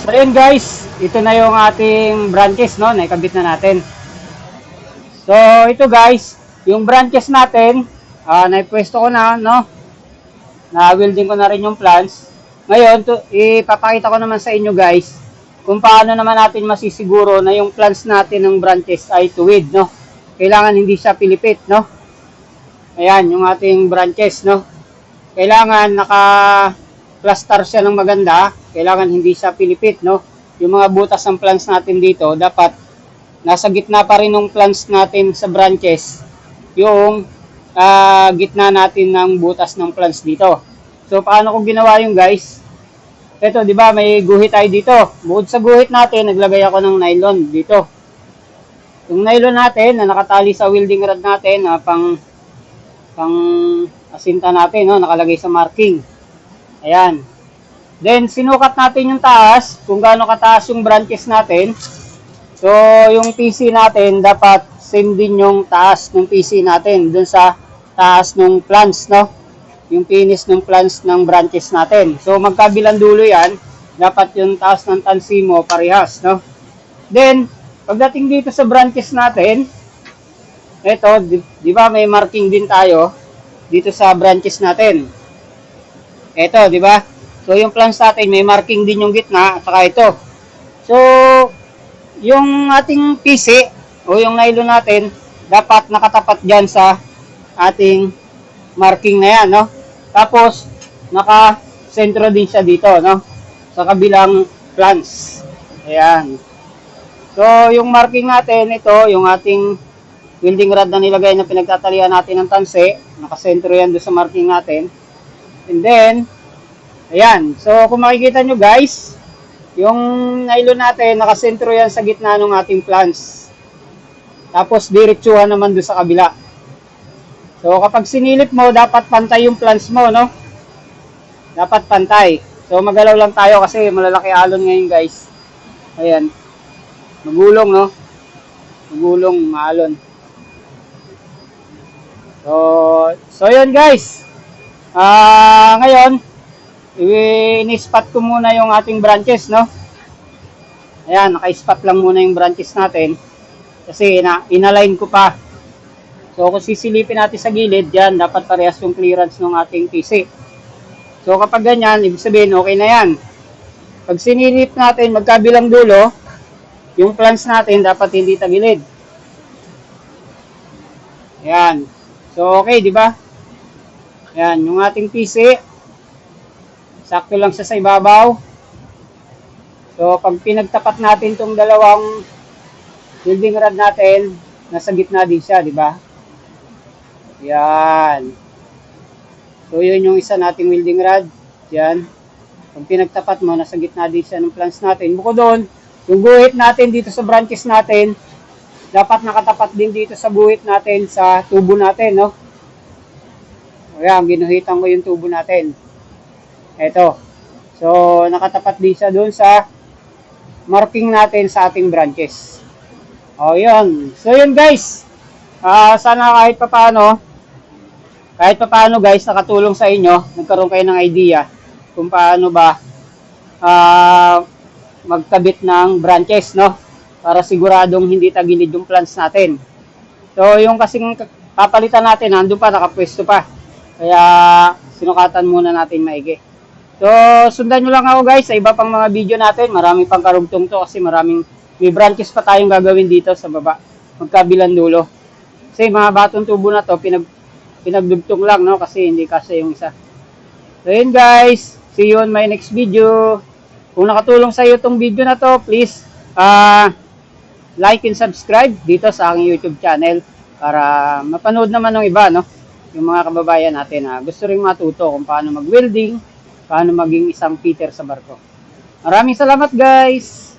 So yun guys, ito na yung ating branches, no, naikabit na natin. So ito guys, yung branches natin, naipwesto ko na, no, na-welding ko na rin yung plans. Ngayon, ipapakita ko naman sa inyo guys, kung paano naman natin masisiguro na yung plans natin ng branches ay tuwid, no. Kailangan hindi siya pilipit, no. Ayan, yung ating branches, no. Kailangan naka-cluster siya ng maganda. Kailangan hindi siya pilipit, no? Yung mga butas ng plants natin dito, dapat nasa gitna pa rin ng plants natin sa branches, yung gitna natin ng butas ng plants dito. So, paano ko ginawa yung guys? Ito, di ba, may guhit tayo dito. Bukod sa guhit natin, naglagay ako ng nylon dito. Yung nylon natin, na nakatali sa welding rod natin, pang asinta natin, no? Nakalagay sa marking. Ayan. Then, sinukat natin yung taas, kung gaano kataas yung branches natin. So, yung PC natin, dapat same din yung taas ng PC natin, dun sa taas ng plants, no? Yung finish ng plants ng branches natin. So, magkabilang dulo yan, dapat yung taas ng tansi mo parehas, no? Then, pagdating dito sa branches natin, eto, di ba may marking din tayo dito sa branches natin. Eto, di ba? So, yung plants natin, may marking din yung gitna, at saka ito. So, yung ating PC, o yung nylon natin, dapat nakatapat dyan sa ating marking na yan, no? Tapos, naka-sentro din siya dito, no? Sa kabilang plants. Ayan. So, yung marking natin, ito, yung ating welding rod na nilagay na pinagtatalian natin ng tanse, nakasentro yan doon sa marking natin. And then, ayan. So, kung makikita nyo guys, yung nylon natin, nakasentro yan sa gitna ng ating plants. Tapos, diretsuhan naman doon sa kabila. So, kapag sinilip mo, dapat pantay yung plants mo, no? Dapat pantay. So, magalaw lang tayo kasi malalaki alon ngayon guys. Ayan. Magulong, no? Magulong, maalon. So yun guys. Ngayon, ini-spot ko muna yung ating branches, no? Ayan, naka-spot lang muna yung branches natin. Kasi inalign ko pa. So kung sisilipin natin sa gilid, yan, dapat parehas yung clearance ng ating PC. So kapag ganyan, ibig sabihin, okay na yan. Pag sinilip natin, magkabilang dulo, yung plants natin, dapat hindi tagilid. Ayan. So, okay, di ba? Ayan, yung ating PC, sakto lang siya sa ibabaw. So, pag pinagtapat natin itong dalawang welding rod natin, nasa gitna din siya, di ba? Ayan. So, yun yung isa nating welding rod. Ayan. Pag pinagtapat mo, nasa gitna din siya ng plants natin. Bukod doon, yung guhit natin dito sa branches natin, dapat nakatapat din dito sa guhit natin sa tubo natin, no? Ayan, ginuhitan ko yung tubo natin. Eto. So, nakatapat din siya doon sa marking natin sa ating branches. O, yun. So, yun guys. Sana kahit papaano guys, nakatulong sa inyo. Nagkaroon kayo ng idea kung paano ba magkabit ng branches, no? Para siguradong hindi tagilid yung plants natin. So, yung kasing papalitan natin, nandun pa, nakapwesto pa. Kaya, sinukatan muna natin maigi. So, sundan nyo lang ako guys sa iba pang mga video natin. Marami pang karugtong to kasi may branches pa tayong gagawin dito sa baba. Magkabilang dulo. Kasi mga batong tubo na to, pinagdugtong lang, no? Kasi hindi kasi yung isa. So, yun guys. See you on my next video. Kung nakatulong sa iyo itong video na to, please, like and subscribe dito sa aking YouTube channel para mapanood naman ng iba, no? Yung mga kababayan natin na gusto ring matuto kung paano mag-welding, paano maging isang fitter sa barko. Maraming salamat guys!